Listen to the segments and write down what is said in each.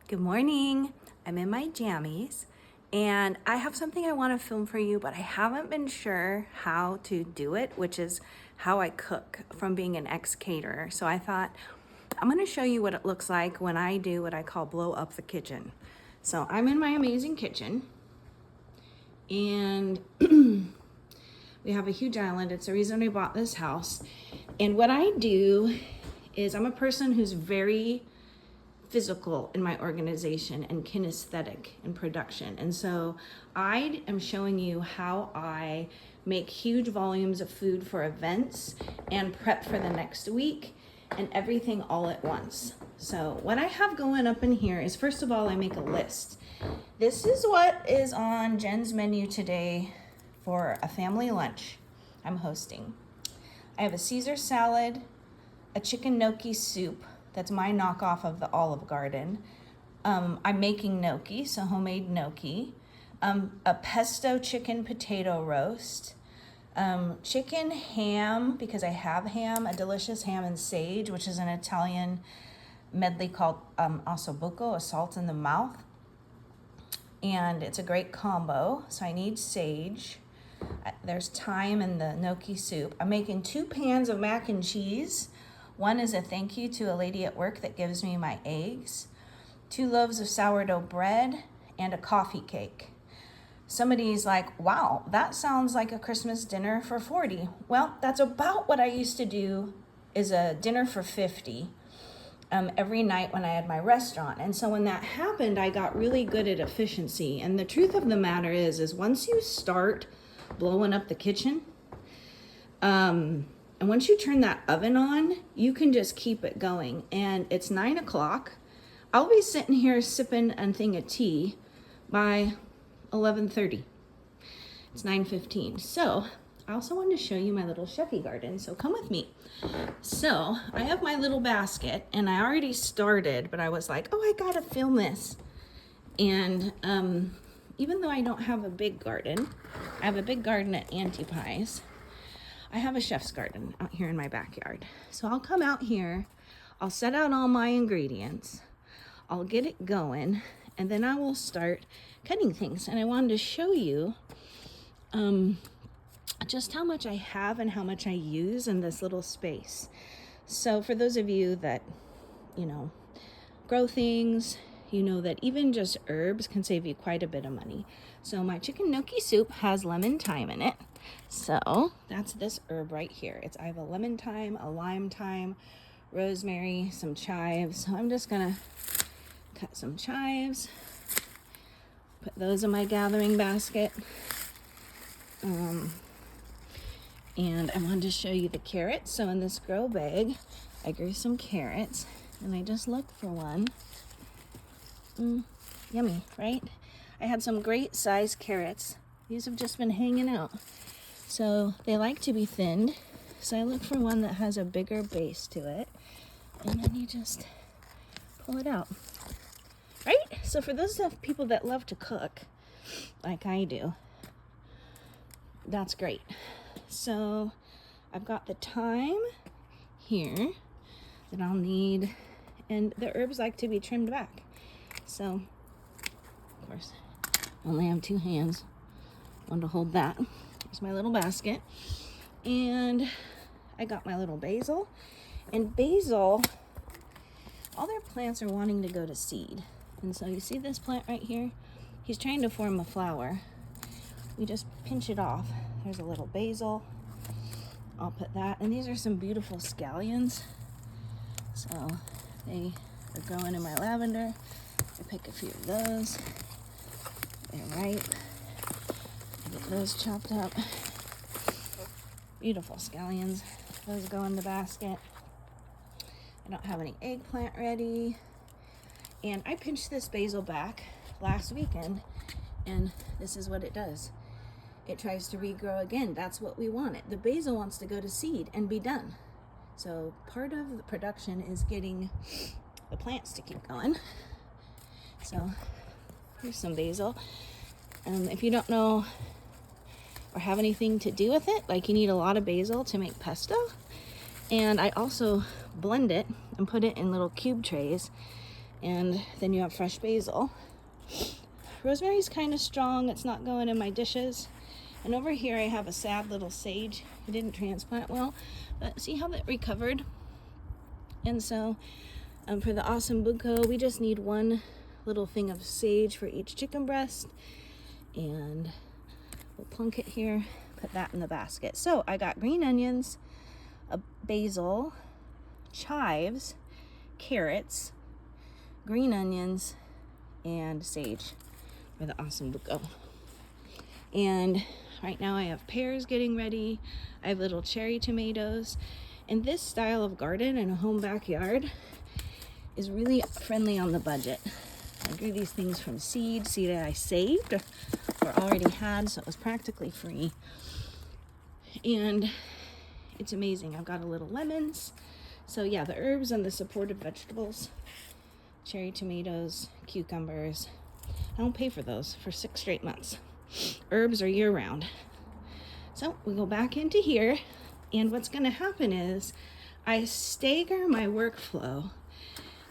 Good morning. I'm in my jammies and I have something I want to film for you, but I haven't been sure how to do it, which is how I cook from being an ex-caterer. So I thought I'm going to show you what it looks like when I do what I call blow up the kitchen. So I'm in my amazing kitchen and we have a huge island. It's the reason we bought this house. And what I do is I'm a person who's very physical in my organization and kinesthetic in production. And so I am showing you how I make huge volumes of food for events and prep for the next week and everything all at once. So what I have going up in here is, first of all, I make a list. This is what is on Jen's menu today for a family lunch I'm hosting. I have a Caesar salad, a chicken gnocchi soup. That's my knockoff of the Olive Garden. I'm making gnocchi, so homemade gnocchi. A pesto chicken potato roast. Chicken ham, because I have ham, a delicious ham and sage, which is an Italian medley called also Buco, a salt in the mouth. And it's a great combo, so I need sage. There's thyme in the gnocchi soup. I'm making 2 pans of mac and cheese. One is a thank you to a lady at work that gives me my eggs, 2 loaves of sourdough bread, and a coffee cake. Somebody's like, wow, that sounds like a Christmas dinner for 40. Well, that's about what I used to do is a dinner for 50 every night when I had my restaurant. And so when that happened, I got really good at efficiency. And the truth of the matter is once you start blowing up the kitchen, and once you turn that oven on, you can just keep it going. And it's 9 o'clock. I'll be sitting here sipping a thing of tea by 11:30. It's 9:15. So I also wanted to show you my little chefy garden. So come with me. So I have my little basket and I already started, but I was like, oh, I gotta film this. And even though I don't have a big garden, I have a big garden at Auntie Pie's. I have a chef's garden out here in my backyard. So I'll come out here, I'll set out all my ingredients, I'll get it going, and then I will start cutting things. And I wanted to show you just how much I have and how much I use in this little space. So for those of you that, grow things, you know that even just herbs can save you quite a bit of money. So my chicken gnocchi soup has lemon thyme in it. So that's this herb right here. I have a lemon thyme, a lime thyme, rosemary, some chives. So I'm just gonna cut some chives, put those in my gathering basket. And I wanted to show you the carrots. So in this grow bag, I grew some carrots and I just looked for one. Yummy, right? I had some great sized carrots. These have just been hanging out. So they like to be thinned. So I look for one that has a bigger base to it. And then you just pull it out. Right? So for those people that love to cook, like I do, that's great. So I've got the thyme here that I'll need. And the herbs like to be trimmed back. So, of course, I only have 2 hands. One to hold that. Here's my little basket. And I got my little basil. And basil, all their plants are wanting to go to seed. And so you see this plant right here? He's trying to form a flower. We just pinch it off. There's a little basil. I'll put that. And these are some beautiful scallions. So they are growing in my lavender. I pick a few of those. They're ripe. I get those chopped up. Beautiful scallions. Those go in the basket. I don't have any eggplant ready. And I pinched this basil back last weekend, and this is what it does. It tries to regrow again. That's what we want. The basil wants to go to seed and be done. So part of the production is getting the plants to keep going. So here's some basil. If you don't know or have anything to do with it, like you need a lot of basil to make pesto. And I also blend it and put it in little cube trays And then you have fresh basil. Rosemary's kind of strong. It's not going in my dishes. And over here I have a sad little sage. It didn't transplant well, but see how that recovered? And so for the awesome Buco, we just need one little thing of sage for each chicken breast. And we'll plunk it here, put that in the basket. So I got green onions, a basil, chives, carrots, green onions, and sage for the awesome Buco. And right now I have pears getting ready. I have little cherry tomatoes. And this style of garden in a home backyard is really friendly on the budget. I grew these things from seed that I saved or already had, so it was practically free. And it's amazing. I've got a little lemons. So yeah, the herbs and the supportive vegetables, cherry tomatoes, cucumbers. I don't pay for those for 6 straight months. Herbs are year round. So we go back into here, and what's gonna happen is I stagger my workflow.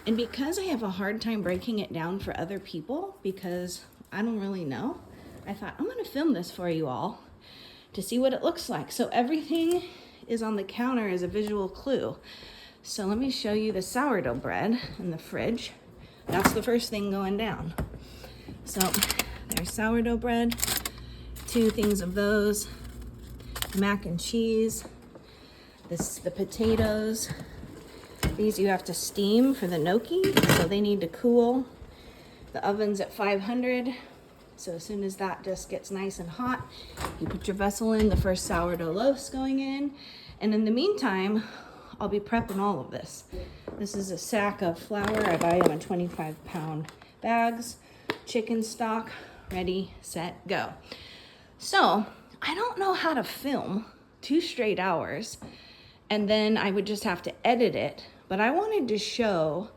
And because I have a hard time breaking it down for other people, because I don't really know, I thought I'm gonna film this for you all to see what it looks like. So everything is on the counter as a visual clue. So let me show you the sourdough bread in the fridge. That's the first thing going down. So there's sourdough bread, 2 things of those, mac and cheese, the potatoes. These you have to steam for the gnocchi, so they need to cool. The oven's at 500, so as soon as that just gets nice and hot, you put your vessel in, the first sourdough loaves going in, and in the meantime, I'll be prepping all of this. This is a sack of flour. I buy them in 25-pound bags. Chicken stock, ready, set, go. So I don't know how to film 2 straight hours, and then I would just have to edit it. But I wanted to show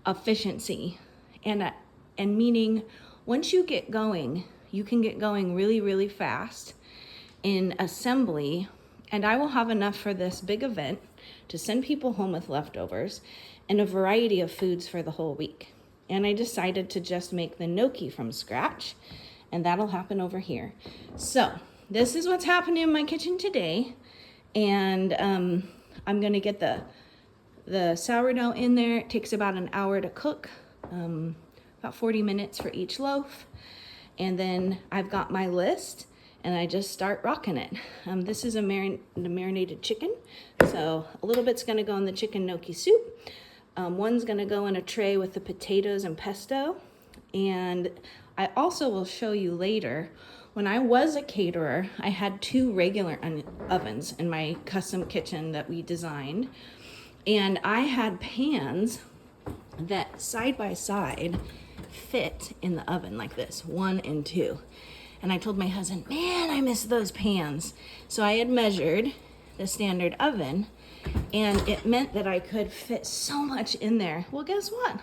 efficiency and meaning once you get going, you can get going really, really fast in assembly. And I will have enough for this big event to send people home with leftovers and a variety of foods for the whole week. And I decided to just make the gnocchi from scratch, and that'll happen over here. So this is what's happening in my kitchen today. And I'm gonna get the sourdough in there. It takes about an hour to cook, about 40 minutes for each loaf. And then I've got my list, and I just start rocking it. This is the marinated chicken. So a little bit's gonna go in the chicken gnocchi soup. One's gonna go in a tray with the potatoes and pesto. And I also will show you later, when I was a caterer, I had 2 regular ovens in my custom kitchen that we designed. And I had pans that side by side fit in the oven like this, 1 and 2. And I told my husband, man, I miss those pans. So I had measured the standard oven, and it meant that I could fit so much in there. Well, guess what?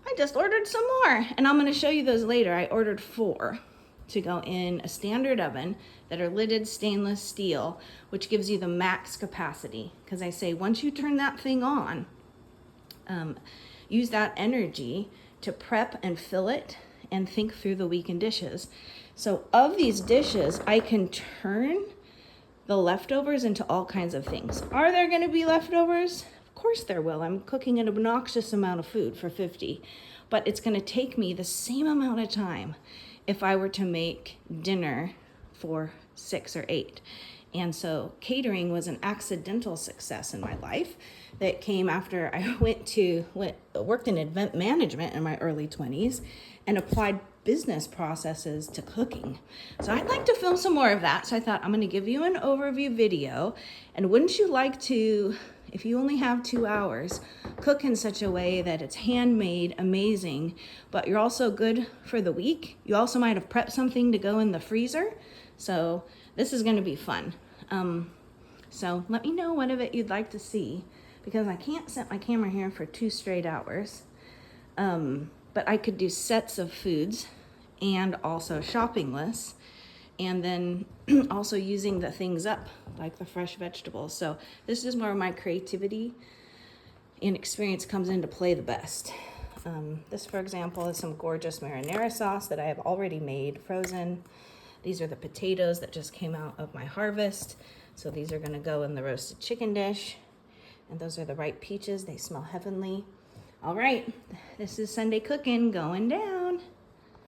I just ordered some more, and I'm gonna show you those later. I ordered 4 to go in a standard oven that are lidded stainless steel, which gives you the max capacity. Because I say, once you turn that thing on, use that energy to prep and fill it and think through the weekend dishes. So of these dishes, I can turn the leftovers into all kinds of things. Are there gonna be leftovers? Of course there will. I'm cooking an obnoxious amount of food for 50, but it's gonna take me the same amount of time if I were to make dinner for 6 or 8. And so catering was an accidental success in my life that came after I worked in event management in my early 20s and applied business processes to cooking. So I'd like to film some more of that. So I thought I'm gonna give you an overview video. And wouldn't you like to, if you only have 2 hours, cook in such a way that it's handmade, amazing, but you're also good for the week. You also might have prepped something to go in the freezer. So this is gonna be fun. So let me know what of it you'd like to see, because I can't set my camera here for 2 straight hours. But I could do sets of foods and also shopping lists, and then also using the things up, like the fresh vegetables. So this is where my creativity and experience comes into play the best. This, for example, is some gorgeous marinara sauce that I have already made, frozen. These are the potatoes that just came out of my harvest. So these are gonna go in the roasted chicken dish. And those are the ripe peaches. They smell heavenly. All right, this is Sunday cooking going down.